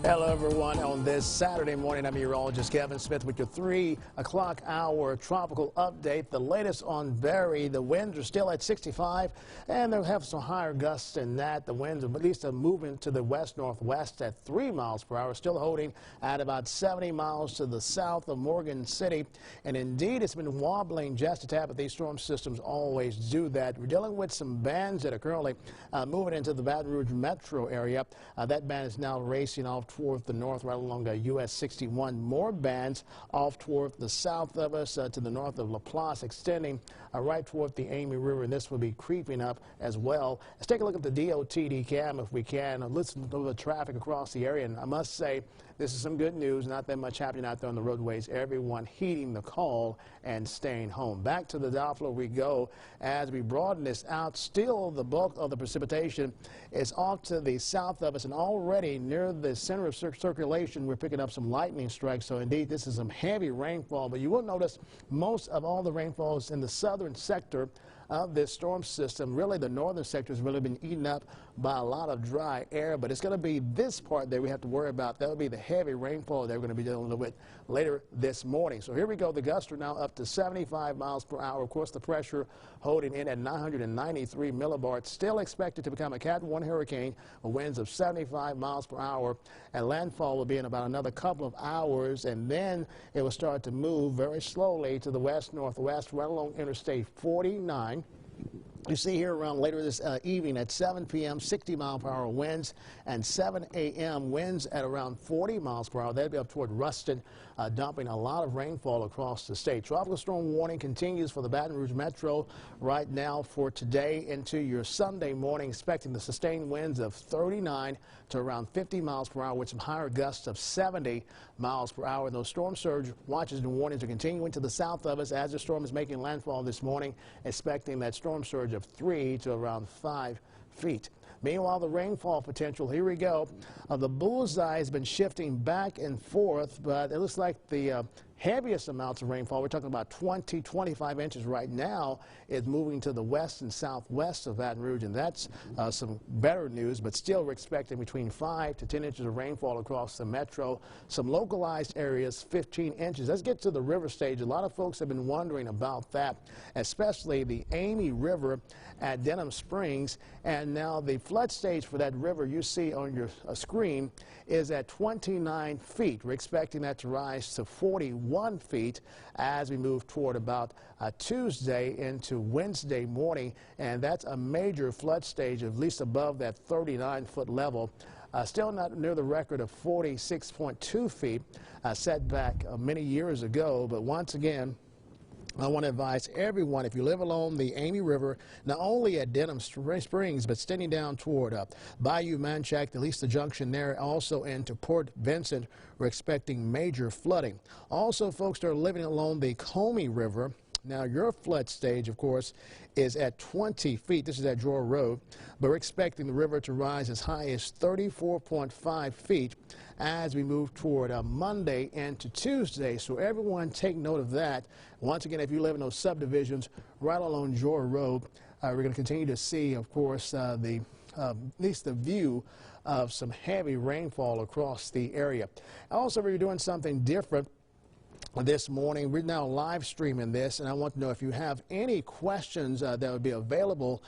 Hello, everyone. On this Saturday morning, I'm meteorologist Kevin Smith with your 3 o'clock hour tropical update. The latest on Barry. The winds are still at 65, and they'll have some higher gusts than that. The winds are at least moving to the west-northwest at 3 miles per hour, still holding at about 70 miles to the south of Morgan City. And indeed, it's been wobbling just a tad, but these storm systems always do that. We're dealing with some bands that are currently moving into the Baton Rouge metro area. That band is now racing off toward the north, right along US 61. More bands off toward the south of us to the north of Laplace, extending right toward the Amy River, and this will be creeping up as well. Let's take a look at the DOTD cam if we can. Listen to the traffic across the area, and I must say this is some good news. Not that much happening out there on the roadways. Everyone heeding the call and staying home. Back to the Doppler we go as we broaden this out. Still, the bulk of the precipitation is off to the south of us, and already near the center of circulation, we're picking up some lightning strikes. So indeed, this is some heavy rainfall, but you will notice most of all the rainfall is in the southern sector of this storm system. Really, the northern sector has really been eaten up by a lot of dry air, but it's going to be this part that we have to worry about. That would be the heavy rainfall that we're going to be dealing with later this morning. So here we go. The gusts are now up to 75 miles per hour. Of course, the pressure holding in at 993 millibars. Still expected to become a Cat 1 hurricane, with winds of 75 miles per hour, and landfall will be in about another couple of hours, and then it will start to move very slowly to the west-northwest right along Interstate 49. You see here around later this evening at 7 p.m., 60 mile per hour winds, and 7 a.m. winds at around 40 miles per hour. They'll be up toward Ruston, dumping a lot of rainfall across the state. Tropical storm warning continues for the Baton Rouge metro right now for today into your Sunday morning, expecting the sustained winds of 39 to around 50 miles per hour with some higher gusts of 70 miles per hour. Those storm surge watches and warnings are continuing to the south of us as the storm is making landfall this morning, expecting that storm surge of 3 to around 5 feet. Meanwhile, the rainfall potential, here we go. The bullseye has been shifting back and forth, but it looks like the heaviest amounts of rainfall, we're talking about 20, 25 inches right now, is moving to the west and southwest of Baton Rouge, and that's some better news, but still we're expecting between 5 to 10 inches of rainfall across the metro. Some localized areas, 15 inches. Let's get to the river stage. A lot of folks have been wondering about that, especially the Amy River at Denham Springs, and now the flood stage for that river you see on your screen is at 29 feet. We're expecting that to rise to 41 feet as we move toward about Tuesday into Wednesday morning, and that's a major flood stage, at least above that 39-foot level. Still not near the record of 46.2 feet set back many years ago, but once again, I want to advise everyone, if you live along the Amy River, not only at Denham Springs, but extending down toward Bayou Manchac, at least the junction there, also into Port Vincent, we're expecting major flooding. Also, folks that are living along the Comey River, now your flood stage, of course, is at 20 feet. This is at Drawer Road, but we're expecting the river to rise as high as 34.5 feet as we move toward Monday into Tuesday. So everyone take note of that. Once again, if you live in those subdivisions right along Drawer Road, we're going to continue to see, of course, at least the view of some heavy rainfall across the area. Also, we're doing something different this morning. We're now live streaming this, and I want to know if you have any questions that would be available,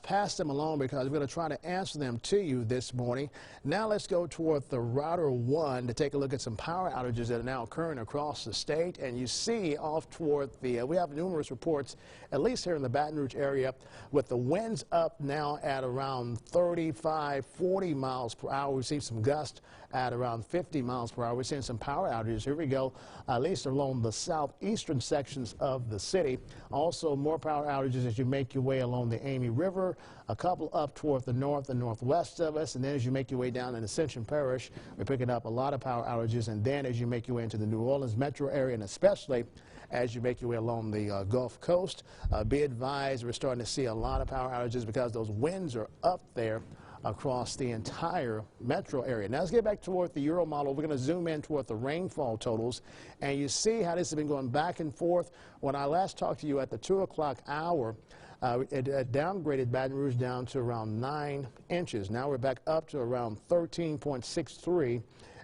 pass them along, because we're going to try to answer them to you this morning. Now let's go toward the Router 1 to take a look at some power outages that are now occurring across the state. And you see off toward the, we have numerous reports, at least here in the Baton Rouge area, with the winds up now at around 35, 40 miles per hour. We've seen some gusts at around 50 miles per hour. We're seeing some power outages. Here we go, at least along the southeastern sections of the city. Also, more power outages as you make your way along the Amy River, a couple up toward the north and northwest of us, and then as you make your way down in Ascension Parish, we're picking up a lot of power outages, and then as you make your way into the New Orleans metro area, and especially as you make your way along the Gulf Coast, be advised we're starting to see a lot of power outages because those winds are up there across the entire metro area. Now let's get back toward the Euro model. We're going to zoom in toward the rainfall totals, and you see how this has been going back and forth. When I last talked to you at the 2 o'clock hour, it downgraded Baton Rouge down to around 9 inches. Now we're back up to around 13.63.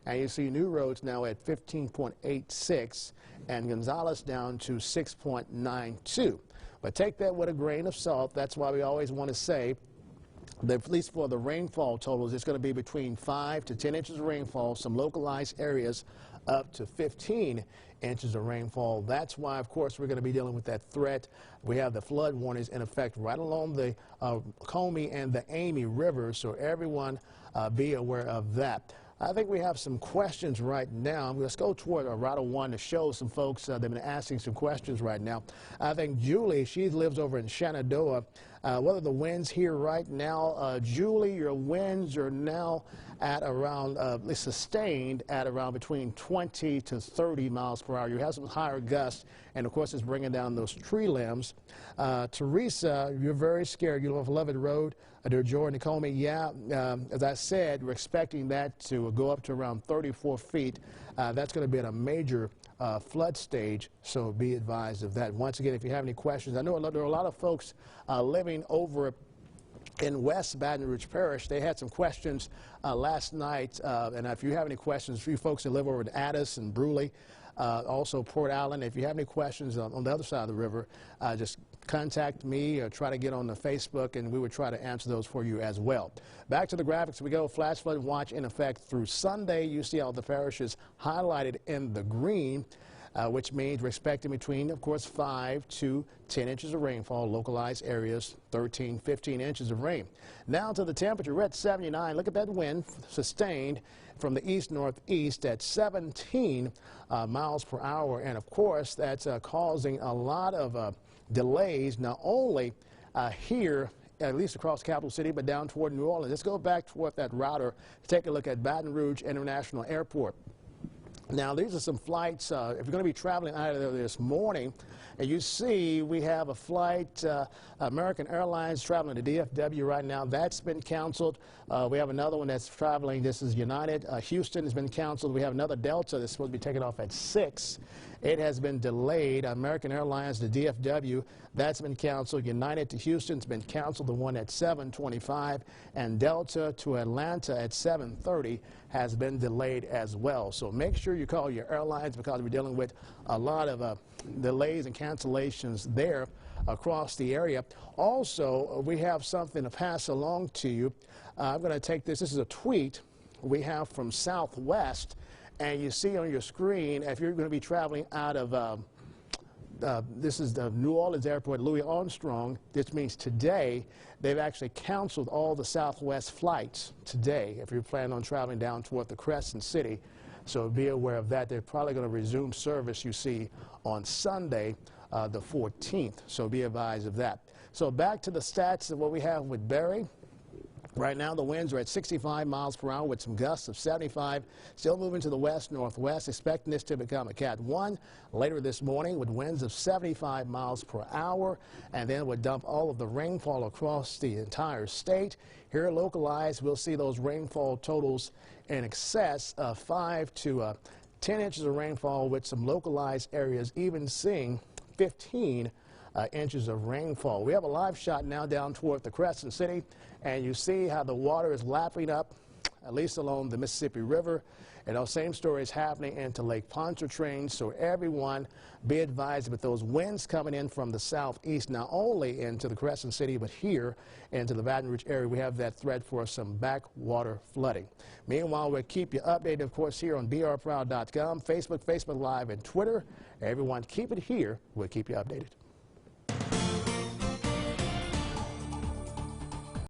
And you see New Roads now at 15.86 and Gonzales down to 6.92. But take that with a grain of salt. That's why we always want to say that at least for the rainfall totals, it's going to be between 5 to 10 inches of rainfall, some localized areas up to 15 inches of rainfall. That's why, of course, we're going to be dealing with that threat. We have the flood warnings in effect right along the Comey and the Amy rivers, so everyone be aware of that. I think we have some questions right now. Let's go toward Route 1 to show some folks that have been asking some questions right now. I think Julie, she lives over in Shenandoah. What are the winds here right now? Julie, your winds are now at around, sustained at around between 20 to 30 miles per hour. You have some higher gusts, and of course it's bringing down those tree limbs. Teresa, you're very scared. You live off Lovett Road, near Jordan, Comey. Yeah, as I said, we're expecting that to go up to around 34 feet. That's going to be at a major flood stage, so be advised of that. Once again, if you have any questions, I know there are a lot of folks living over in West Baton Rouge Parish. They had some questions last night, and if you have any questions, for you folks that live over in Addis and Bruley, also Port Allen, if you have any questions on the other side of the river, just contact me or try to get on the Facebook, and we would try to answer those for you as well. Back to the graphics we go. Flash flood watch in effect through Sunday. You see all the parishes highlighted in the green, which means we're expecting between, of course, 5 to 10 inches of rainfall, localized areas, 13, 15 inches of rain. Now to the temperature, we're at 79. Look at that wind, sustained from the east-northeast at 17 miles per hour. And, of course, that's causing a lot of delays, not only here, at least across the capital city, but down toward New Orleans. Let's go back toward that router to take a look at Baton Rouge International Airport. Now, these are some flights. If you're going to be traveling out of there this morning, and you see we have a flight, American Airlines traveling to DFW right now. That's been canceled. We have another one that's traveling. This is United. Houston has been canceled. We have another Delta that's supposed to be taking off at 6. It has been delayed. American Airlines to DFW, that's been canceled. United to Houston's been canceled, the one at 7:25, and Delta to Atlanta at 7:30 has been delayed as well. So make sure you call your airlines, because we're dealing with a lot of delays and cancellations there across the area. Also, we have something to pass along to you. I'm going to take this. This is a tweet we have from Southwest. And you see on your screen, if you're going to be traveling out of, this is the New Orleans Airport, Louis Armstrong. This means today, they've actually canceled all the Southwest flights today, if you're planning on traveling down toward the Crescent City. So be aware of that. They're probably going to resume service, you see, on Sunday, the 14th. So be advised of that. So back to the stats of what we have with Barry. Right now, the winds are at 65 miles per hour with some gusts of 75, still moving to the west-northwest, expecting this to become a Cat 1 later this morning with winds of 75 miles per hour, and then would dump all of the rainfall across the entire state. Here localized, we'll see those rainfall totals in excess of 5 to 10 inches of rainfall, with some localized areas even seeing 15 inches of rainfall. We have a live shot now down toward the Crescent City, and you see how the water is lapping up, at least along the Mississippi River. And those same story is happening into Lake Pontchartrain. So everyone be advised with those winds coming in from the southeast, not only into the Crescent City, but here into the Baton Rouge area, we have that threat for some backwater flooding. Meanwhile, we'll keep you updated, of course, here on brproud.com, Facebook Live, and Twitter. Everyone keep it here. We'll keep you updated.